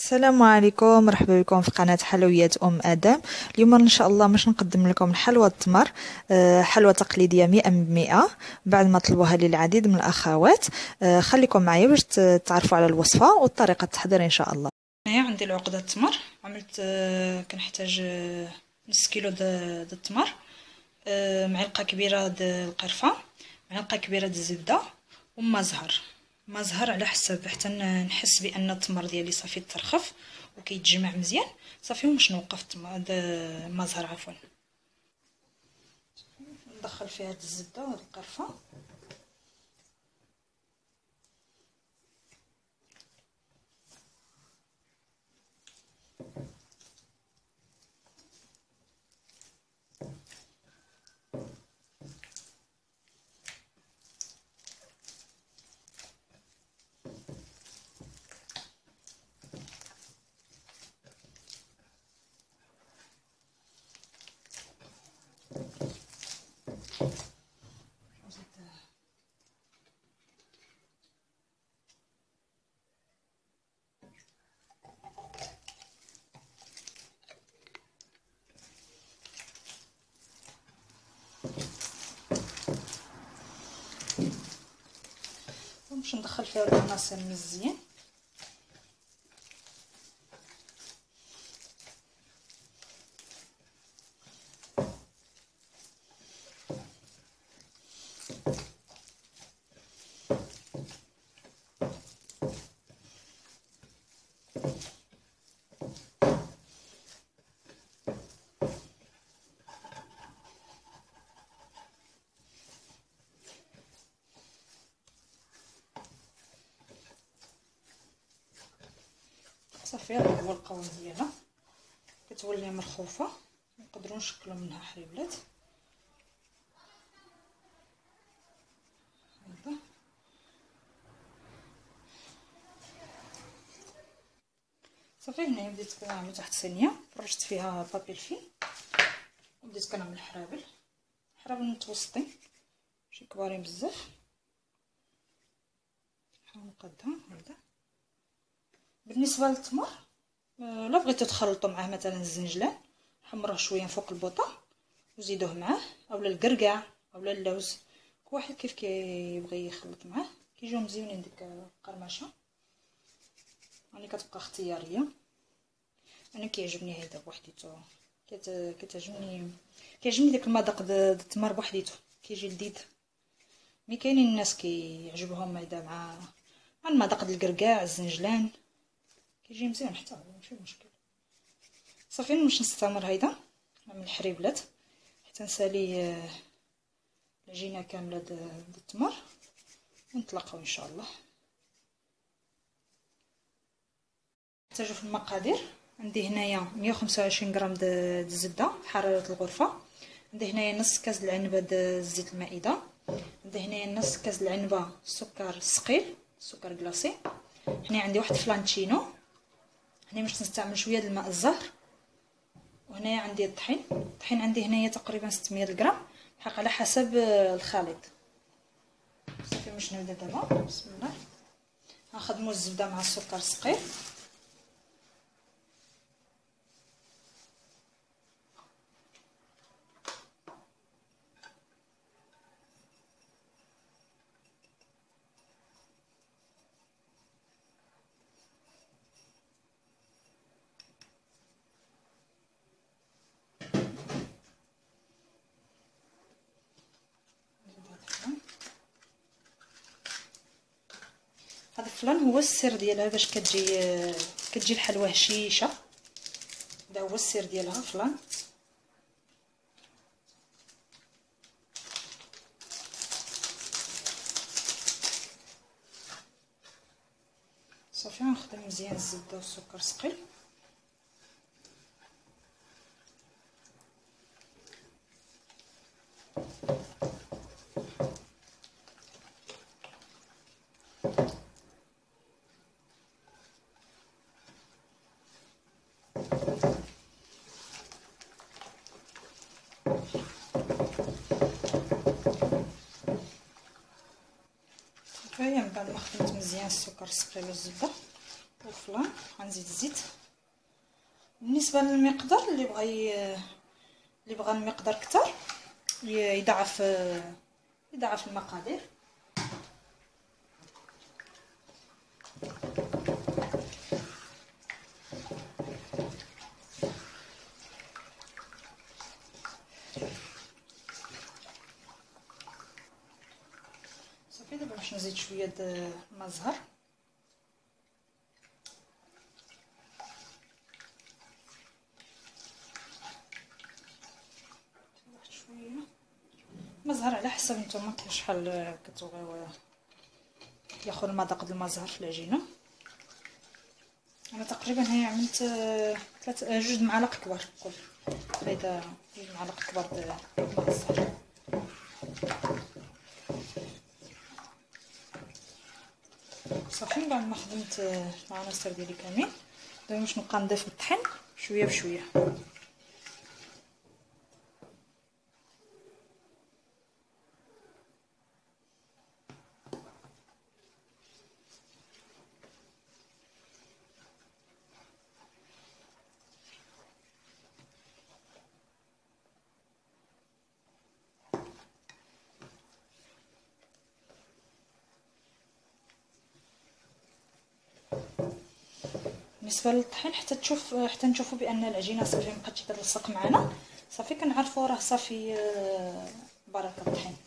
السلام عليكم، مرحبا بكم في قناة حلويات ادم. اليوم ان شاء الله باش نقدم لكم حلوى التمر، حلوى تقليديه 100%. بعد ما طلبوها لي العديد من الاخوات. خليكم معايا باش تعرفوا على الوصفه وطريقه التحضير ان شاء الله. هنايا عندي العقده التمر، عملت كنحتاج نص كيلو د التمر، معلقه كبيره د القرفه، معلقه كبيره د الزبده، وما زهر على حسب، حتى نحس بان التمر ديالي صافي ترخف وكيتجمع مزيان صافي باش نوقف ما زهر عفوا. ندخل فيها هاد الزبده وهاد القرفه، باش ندخل فيها العناصر مزيان. صافي هذا هو القوام ديالها، كتولي مرخوفه، نقدروا نشكلوا منها حليبلات. هذا صافي. هنايا بديت كنعمل تحت صينيه، فرشت فيها بابي الفين وبديت كنعمل حرابل متوسطين، ماشي كبارين بزاف. نحاول نقادها هكذا. بالنسبه للتمر، لا بغيتو تخلطوا معاه مثلا الزنجلان، حمروه شويه فوق البوطه وزيدوه معاه، اولا الكركاع اولا اللوز، كل واحد كيف كيبغي يخلط معاه، كيجيو مزيونين ديك القرمشه. يعني كتبقى اختياريه، انا كيعجبني هيدا بوحديتو، كيعجبني داك المذاق د التمر بوحديتو، كيجي لذيذ. مي كاينين الناس كيعجبهم هيدا مع المذاق د الكركاع الزنجلان، كيجي مزيان حتى هو ماشي مشكل. صافي باش نستعمر هيدا، نعمل حريبلات حتى نسالي العجينه كامله د التمر ونطلقوا ان شاء الله. نحتاجو في المقادير، عندي هنايا 125 غرام د الزبده حراره الغرفه، عندي هنايا نص كاس العنبه د زيت المائده، عندي هنايا نص كاس العنبه سكر ثقيل، سكر كلاصي، هنا عندي واحد فلانتشينو، هنا باش نستعمل شويه د الماء الزهر، وهنايا عندي الطحين عندي هنايا تقريبا 600 غرام، حق على حسب الخليط. صافي باش نبدا دابا. بسم الله. غنخدموا الزبده مع السكر الثقيل، هذا الفلان هو السر ديالها باش كتجي الحلوى هشيشه، هذا هو السر ديالها فلان. صافي غنخدم مزيان الزبده والسكر الثقيل. فهي من بعد ما خدمت مزيان السكر الثقيل والزبده الفلان، غنزيد الزيت. بالنسبه للمقدار اللي بغى المقدار كتر يضاعف المقادير. صافي دابا باش نزيد شويه د الماء الزهر. واحد شويه الماء الزهر على حسب نتوما شحال كتبغيو ياخذ المذاق د الماء الزهر في العجينه. انا تقريبا هي عملت 2 معالق كبار كل هذا 2 معالق كبار د الماء الزهر. صافي بعد ما خدمت العناصر ديالي كاملين دابا باش نبقى نضيف الطحين شويه بشويه. بالنسبه للطحين حتى نشوفوا بان العجينه صافي مابقاتش كتلصق معنا، صافي كنعرفوا راه صافي بركه الطحين.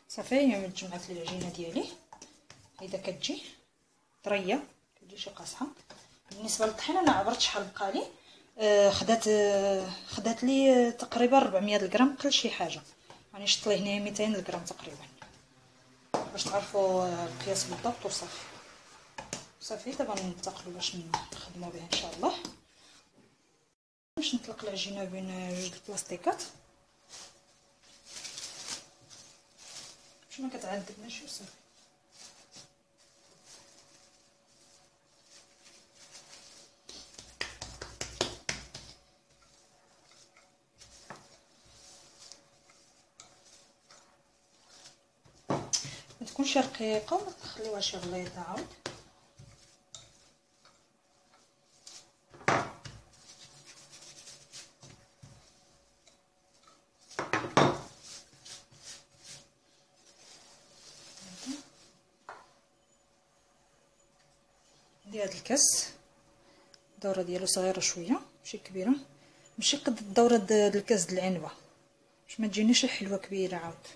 صافي هي جمعت لي العجينه ديالي، هيدا كتجي طريه كتجي شي قاصحه. بالنسبه للطحين انا عبرت شحال بقالي، خدات لي تقريبا 400 غرام قل شي حاجه، يعني شط لي هنايا 200 غرام تقريبا باش تعرفوا القياس بالضبط. وصافي صافي دابا ننتقلوا باش نخدموا به ان شاء الله. باش نطلق العجينه بين جوج البلاستيكات باش ما كتعذبناش وصافي. ما تكونش رقيقه وما تخليوهاش غليظه عاود. ندير هاد الكاس الدوره ديالو صغيره شويه ماشي كبيره، ماشي قد الدوره د الكاس د العنبه باش ما تجينيش الحلوه كبيره عاود.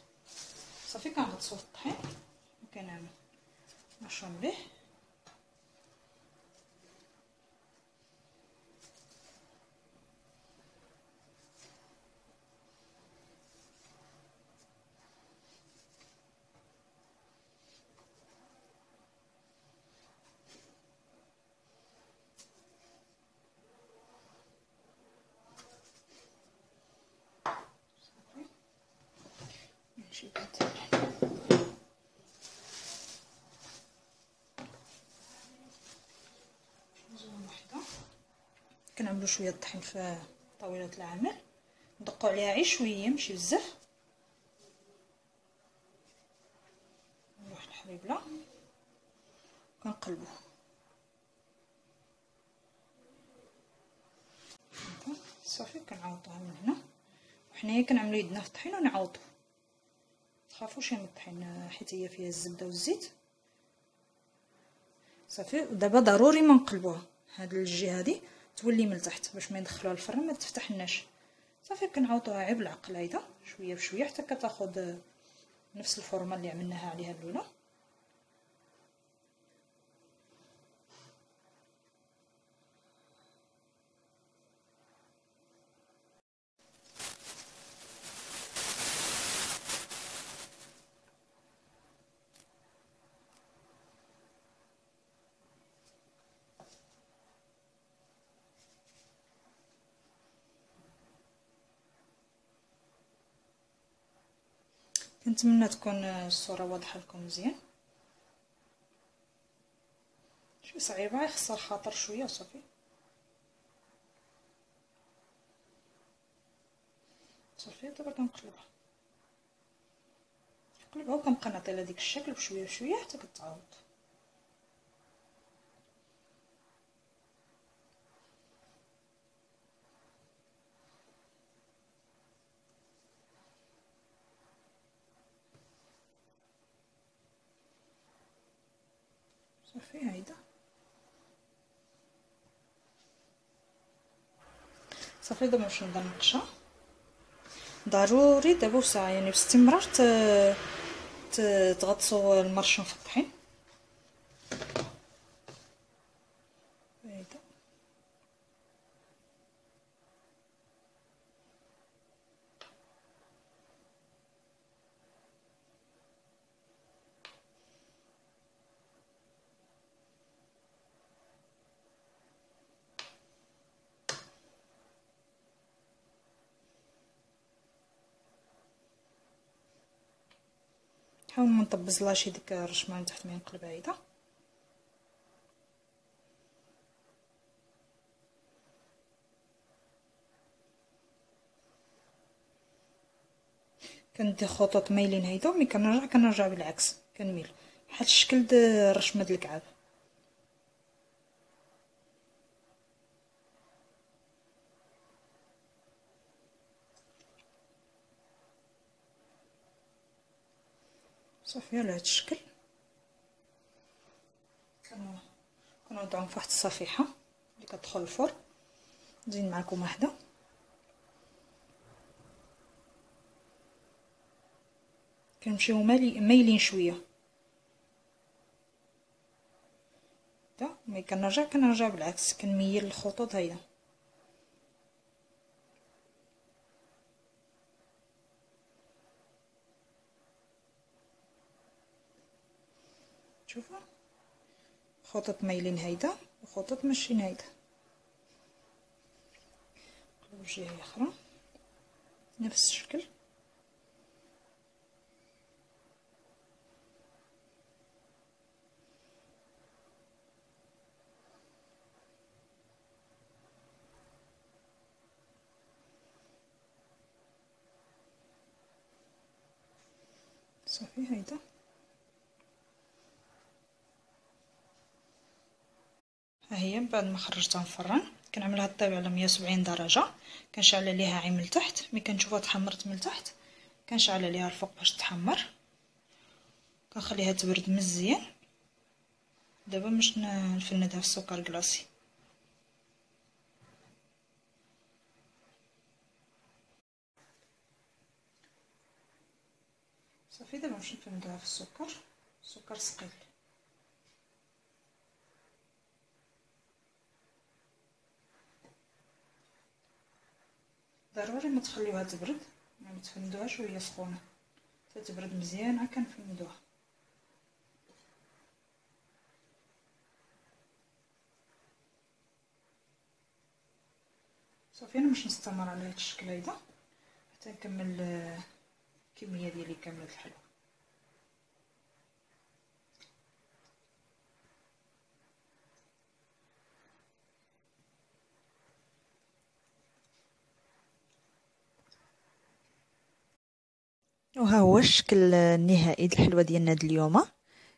صافي كنغطسو في الطحين وكنعمل نشرم به. ماشي كنعملوا شويه الطحين في طاوله العمل، ندقوا عليها غير شويه ماشي بزاف. نروح الحليبله كنقلبوا صافي كنعوضوها من هنا. وحنايا كنعملوا يدنا في الطحين ونعوضوا، تخافوش من الطحين حيت هي فيها الزبده والزيت. صافي ودابا ضروري ما نقلبوها، هاد الجهه هادي تولي من التحت باش ما يدخلوها الفرن ما تفتحناش. صافي كنعوضوها غير بالعقل هيدا شويه بشويه حتى كتاخذ نفس الفورمه اللي عملناها عليها الاولى. كنتمنى تكون الصوره واضحه لكم مزيان. شي صعيبه يخسر خاطر شويه وصافي. صافي دابا كنقلبها. كنقلبها وكنبقى نعطي لها ديك الشكل بشويه بشويه حتى كتعاود. صافي هايدا صافي. دابا باش نبدا نقشها ضروري دابا وساعه يعني باستمرار تغطسوا المرشم في الطحين. هايدا حاول ما نطبزلاش ديك الرشمه من تحت ما ينقلب. هايدا كندير خطوط مايلين هيدا وملي كنرجع بالعكس كنميل بحال الشكل د الرشمه د الكعاب. صافي على هاد الشكل كنوضعهم في واحد الصفيحه اللي كتدخل الفرن. نزيد معكم واحده كنمشيو مايلين شويه دا ملي كنرجع بالعكس كنميل الخطوط. هيدا شوفوا خطوط مايلين هيدا وخطوط ماشيين هيدا. نقلبو جهه اخرى نفس الشكل. صافي هيدا ها هي. من بعد ما خرجتها من الفران كنعملها الطيب على 170 درجه. كنشعل عليها عين من التحت. ملي كنشوفها تحمرت من التحت كنشعل عليها الفوق باش تحمر. كنخليها تبرد مزيان. دابا باش نفندها في السكر كلاصي. صافي دابا باش نفندوها في السكر ثقيل. ضروري ما تخليوها تبرد ما تفندوهاش وهي سخونه حتى تبرد مزيان عاد كنفندوها. صافي انا باش نستمر على هذا الشكل هيدا حتى نكمل الكميه ديالي كامله د الحلوى. وها هو الشكل النهائي د الحلوى ديالنا د اليوم.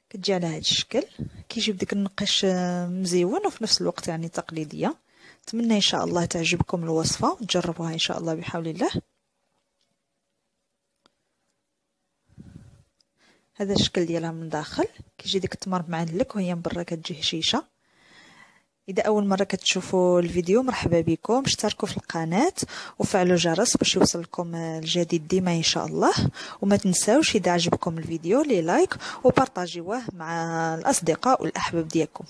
كتجي على هذا الشكل كيجيب ديك النقاش مزيون وفي نفس الوقت يعني تقليديه. نتمنى ان شاء الله تعجبكم الوصفه وتجربوها ان شاء الله بحول الله. هذا الشكل ديالها من داخل كيجي ديك التمر معلك وهي من برا كتجي هشيشه. اذا اول مره كتشوفوا الفيديو مرحبا بكم، اشتركوا في القناه وفعلوا الجرس باش يوصلكم الجديد ديما ان شاء الله. وما تنساوش اذا عجبكم الفيديو لي لايك وبارطاجيوه مع الاصدقاء والاحباب ديالكم.